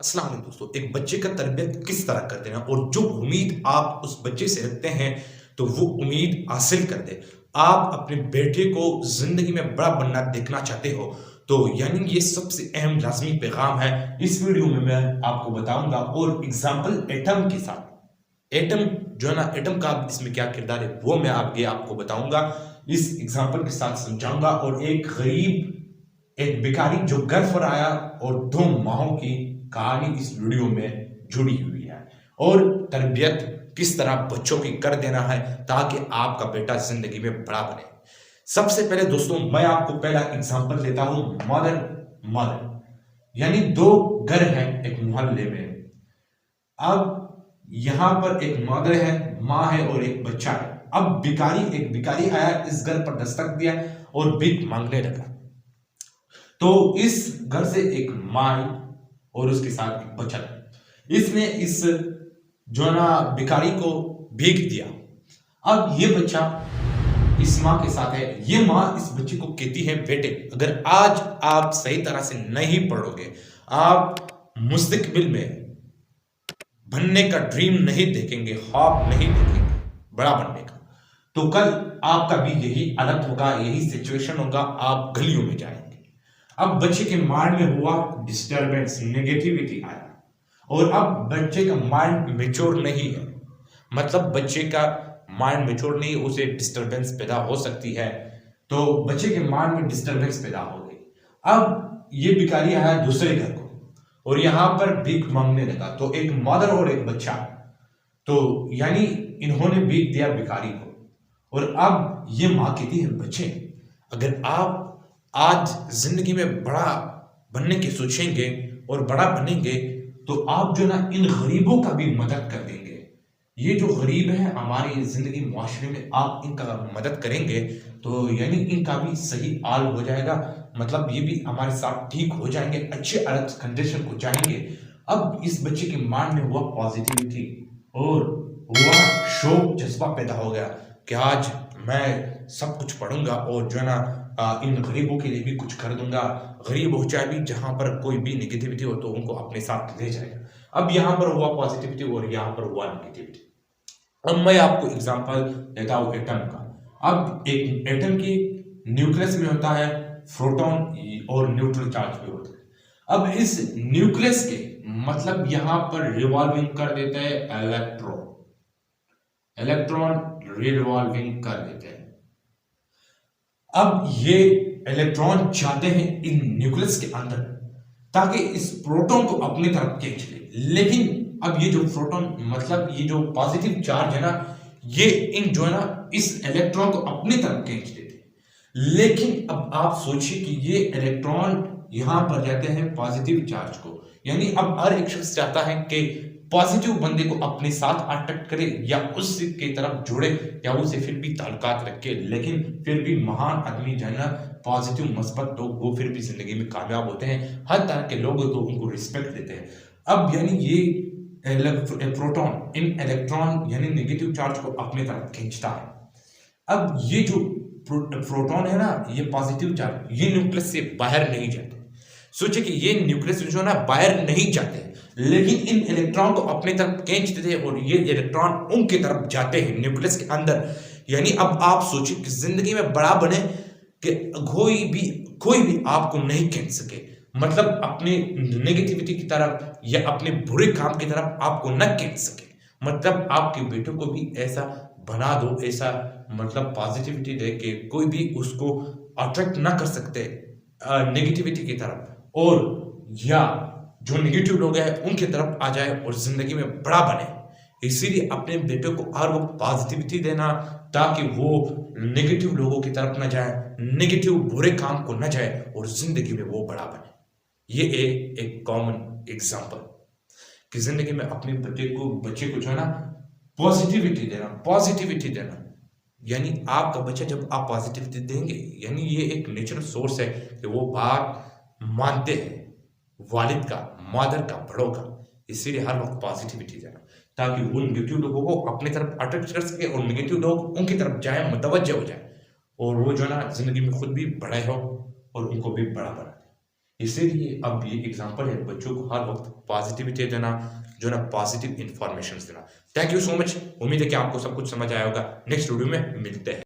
अस्सलाम वालेकुम दोस्तों, एक बच्चे का तरबियत किस तरह कर देना और जो उम्मीद आप उस बच्चे से रखते हैं तो वो उम्मीद हासिल कर दे। आप अपने बेटे को जिंदगी में बड़ा बनना देखना चाहते हो तो यानी ये सबसे अहम लाजमी पैगाम है। इस वीडियो में मैं आपको बताऊंगा और एग्जाम्पल एटम के साथ एटम जो है ना, एटम का इसमें क्या किरदार है वो मैं आपको बताऊंगा, इस एग्जाम्पल के साथ समझाऊंगा। और एक गरीब, एक भिखारी जो घर पर आया और 2 माहों की कहानी इस वीडियो में जुड़ी हुई है और तरबियत किस तरह बच्चों की कर देना है ताकि आपका बेटा जिंदगी में बड़ा बने। सबसे पहले दोस्तों मैं आपको पहला एग्जांपल देता हूं, मदर मदर यानी 2 घर हैं एक मोहल्ले में। अब यहां पर एक मदर है, माँ है और एक बच्चा है। अब एक भिखारी आया, इस घर पर दस्तक दिया और भीख मांगने लगा। तो इस घर से एक माँ आई और उसके साथ एक बच्चा था। इसने इस जो है ना भिखारी को भीख दिया। अब ये बच्चा इस माँ के साथ है। ये माँ इस बच्चे को कहती है, बेटे अगर आज आप सही तरह से नहीं पढ़ोगे, आप मुस्तकबिल में बनने का ड्रीम नहीं देखेंगे, ख्वाब नहीं देखेंगे बड़ा बनने का, तो कल आपका भी यही हालत होगा, यही सिचुएशन होगा, आप गलियों में जाएंगे। अब बच्चे के माइंड में हुआ डिस्टरबेंस, नेगेटिविटी आया और अब बच्चे का माइंड मेच्योर नहीं है। मतलब बच्चे का माइंड मेच्योर नहीं, उसे डिस्टरबेंस पैदा हो सकती है। तो बच्चे के माइंड में डिस्टरबेंस पैदा हो गई। अब ये भिखारी आया दूसरे घर को और यहां पर भीख मांगने लगा। तो एक मदर और एक बच्चा, तो यानी इन्होंने भीख दिया भिखारी को। और अब ये माँ कहती है, बच्चे अगर आप आज जिंदगी में बड़ा बनने की सोचेंगे और बड़ा बनेंगे तो आप जो ना इन गरीबों का भी मदद कर देंगे। ये जो गरीब है हमारी जिंदगी मुआशरे में, आप इनका मदद करेंगे तो यानी इनका भी सही हाल हो जाएगा। मतलब ये भी हमारे साथ ठीक हो जाएंगे, अच्छे अर्थ कंडीशन को जाएंगे। अब इस बच्चे के माइंड में हुआ पॉजिटिविटी और हुआ शौक, जज्बा पैदा हो गया कि आज मैं सब कुछ पढ़ूंगा और जो है ना इन गरीबों के लिए भी कुछ कर दूंगा। गरीब हो चाहे भी, जहां पर कोई भी नेगेटिविटी हो तो उनको अपने साथ ले जाएगा। अब यहां पर हुआ पॉजिटिविटी और यहां पर हुआ नेगेटिविटी। अब मैं आपको एग्जांपल देता हूं एटम का। अब एक एटम की न्यूक्लियस में होता है प्रोटॉन और न्यूट्रल चार्ज भी होता है। अब इस न्यूक्लियस के मतलब यहां पर रिवॉल्विंग कर देते हैं इलेक्ट्रॉन, रिवॉल्विंग कर देते हैं। अब ये इलेक्ट्रॉन जाते हैं इन न्यूक्लियस के अंदर ताकि इस प्रोटॉन को अपनी तरफ खींच ले। लेकिन अब ये जो प्रोटॉन मतलब ये जो पॉजिटिव चार्ज है ना, ये इन जो है ना इस इलेक्ट्रॉन को अपनी तरफ खींच लेते हैं। लेकिन अब आप सोचिए कि ये इलेक्ट्रॉन यहां पर जाते हैं पॉजिटिव चार्ज को, यानी अब हर एक शख्स चाहता है कि पॉजिटिव बंदे को अपने साथ अट्रैक्ट करे या उसके तरफ जुड़े या उसे फिर भी ताल्लुकात रखे। लेकिन फिर भी महान आदमी जो है ना, पॉजिटिव मस्बत लोग, वो फिर भी जिंदगी में कामयाब होते हैं। हर तरह के लोग तो उनको रिस्पेक्ट देते हैं। अब यानी ये प्रोटॉन इन इलेक्ट्रॉन यानी नेगेटिव चार्ज को अपनी तरफ खींचता है। अब ये जो प्रोटॉन है ना, ये पॉजिटिव चार्ज, ये न्यूक्लियस से बाहर नहीं जाते। सोचिए कि ये न्यूक्लियस जो है ना बाहर नहीं जाते, लेकिन इन इलेक्ट्रॉन को अपनी तरफ खींच देते हैं और ये इलेक्ट्रॉन उनकी तरफ जाते हैं न्यूक्लियस के अंदर। यानी अब आप सोचिए कि जिंदगी में बड़ा बने कि कोई भी आपको नहीं खींच सके। मतलब अपने नेगेटिविटी की तरफ या अपने बुरे काम की तरफ आपको न खींच सके। मतलब आपके बेटों को भी ऐसा बना दो, ऐसा मतलब पॉजिटिविटी दे के कोई भी उसको अट्रैक्ट ना कर सकते नेगेटिविटी की तरफ, और या जो नेगेटिव लोग हैं उनकी तरफ आ जाए और जिंदगी में बड़ा बने। इसीलिए अपने बेटों को हर वक्त पॉजिटिविटी देना ताकि वो नेगेटिव लोगों की तरफ ना जाए, नेगेटिव बुरे काम को ना जाए और जिंदगी में वो बड़ा बने। ये एक कॉमन एग्जांपल कि जिंदगी में अपने बच्चे को जो है ना पॉजिटिविटी देना। यानी आपका बच्चा जब आप पॉजिटिविटी देंगे, यानी ये एक नेचुरल सोर्स है कि वो बात मानते हैं वालिद का, मदर का, बड़ों का। इसीलिए हर वक्त पॉजिटिविटी देना ताकि वो नेगेटिव लोगों को अपनी तरफ अट्रैक्ट कर सके और नेगेटिव लोग उनकी तरफ जाए, मुतवज्जह हो जाए और वो जो है ना जिंदगी में खुद भी बड़े हो और उनको भी बड़ा बनाए। इसीलिए अब ये एग्जाम्पल है बच्चों को हर वक्त पॉजिटिविटी देना, जो ना पॉजिटिव इंफॉर्मेशन देना। Thank you so much. उम्मीद है कि आपको सब कुछ समझ आया होगा। नेक्स्ट वीडियो में मिलते हैं।